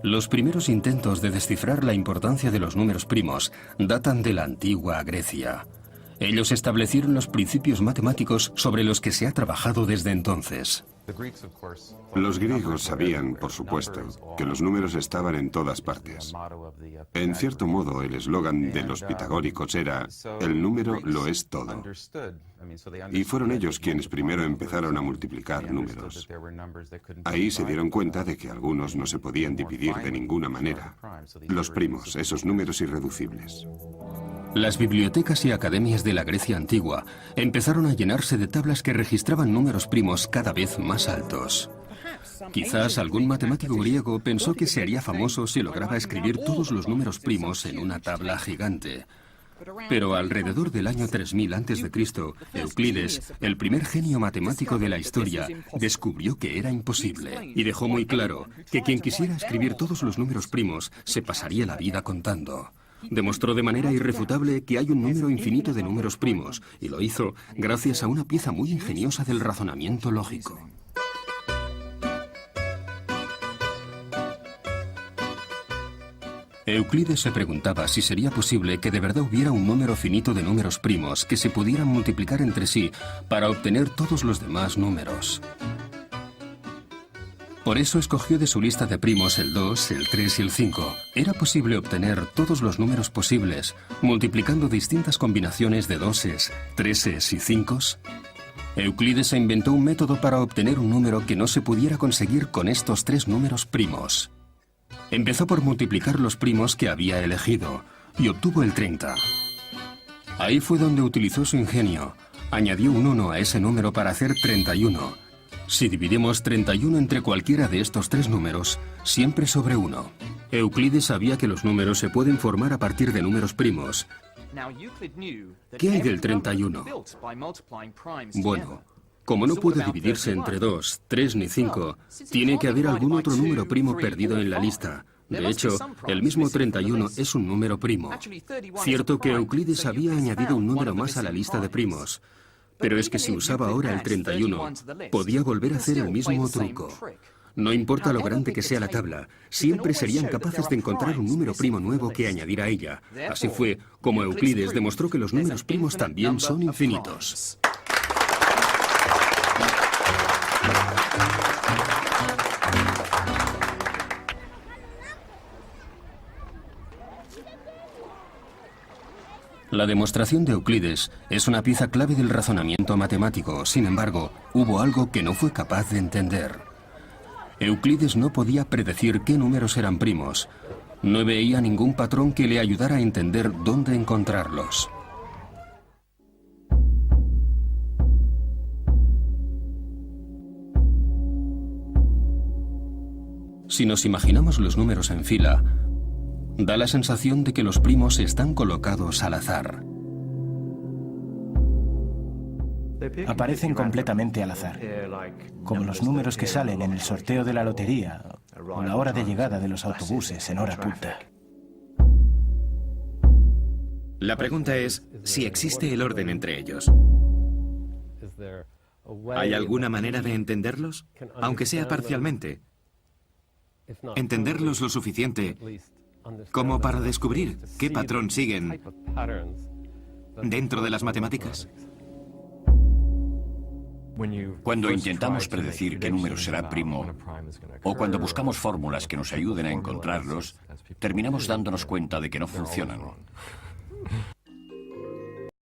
Los primeros intentos de descifrar la importancia de los números primos datan de la antigua Grecia. Ellos establecieron los principios matemáticos sobre los que se ha trabajado desde entonces. Los griegos sabían, por supuesto, que los números estaban en todas partes. En cierto modo, el eslogan de los pitagóricos era: el número lo es todo. Y fueron ellos quienes primero empezaron a multiplicar números. Ahí se dieron cuenta de que algunos no se podían dividir de ninguna manera. Los primos, esos números irreducibles. Las bibliotecas y academias de la Grecia antigua empezaron a llenarse de tablas que registraban números primos cada vez más altos. Quizás algún matemático griego pensó que se haría famoso si lograba escribir todos los números primos en una tabla gigante. Pero alrededor del año 3000 a.C., Euclides, el primer genio matemático de la historia, descubrió que era imposible y dejó muy claro que quien quisiera escribir todos los números primos se pasaría la vida contando. Demostró de manera irrefutable que hay un número infinito de números primos, y lo hizo gracias a una pieza muy ingeniosa del razonamiento lógico. Euclides se preguntaba si sería posible que de verdad hubiera un número finito de números primos que se pudieran multiplicar entre sí para obtener todos los demás números. Por eso escogió de su lista de primos el 2, el 3 y el 5. Era posible obtener todos los números posibles, multiplicando distintas combinaciones de doses, treses y cincos. Euclides se inventó un método para obtener un número que no se pudiera conseguir con estos tres números primos. Empezó por multiplicar los primos que había elegido, y obtuvo el 30. Ahí fue donde utilizó su ingenio. Añadió un 1 a ese número para hacer 31. Si dividimos 31 entre cualquiera de estos tres números, siempre sobre 1. Euclides sabía que los números se pueden formar a partir de números primos. ¿Qué hay del 31? Bueno, como no puede dividirse entre 2, 3 ni 5, tiene que haber algún otro número primo perdido en la lista. De hecho, el mismo 31 es un número primo. Cierto que Euclides había añadido un número más a la lista de primos. Pero es que si usaba ahora el 31, podía volver a hacer el mismo truco. No importa lo grande que sea la tabla, siempre serían capaces de encontrar un número primo nuevo que añadir a ella. Así fue como Euclides demostró que los números primos también son infinitos. La demostración de Euclides es una pieza clave del razonamiento matemático. Sin embargo, hubo algo que no fue capaz de entender. Euclides no podía predecir qué números eran primos. No veía ningún patrón que le ayudara a entender dónde encontrarlos. Si nos imaginamos los números en fila, da la sensación de que los primos están colocados al azar. Aparecen completamente al azar, como los números que salen en el sorteo de la lotería o la hora de llegada de los autobuses en hora punta. La pregunta es si existe el orden entre ellos. ¿Hay alguna manera de entenderlos? Aunque sea parcialmente. Entenderlos lo suficiente como para descubrir qué patrón siguen dentro de las matemáticas. Cuando intentamos predecir qué número será primo, o cuando buscamos fórmulas que nos ayuden a encontrarlos, terminamos dándonos cuenta de que no funcionan.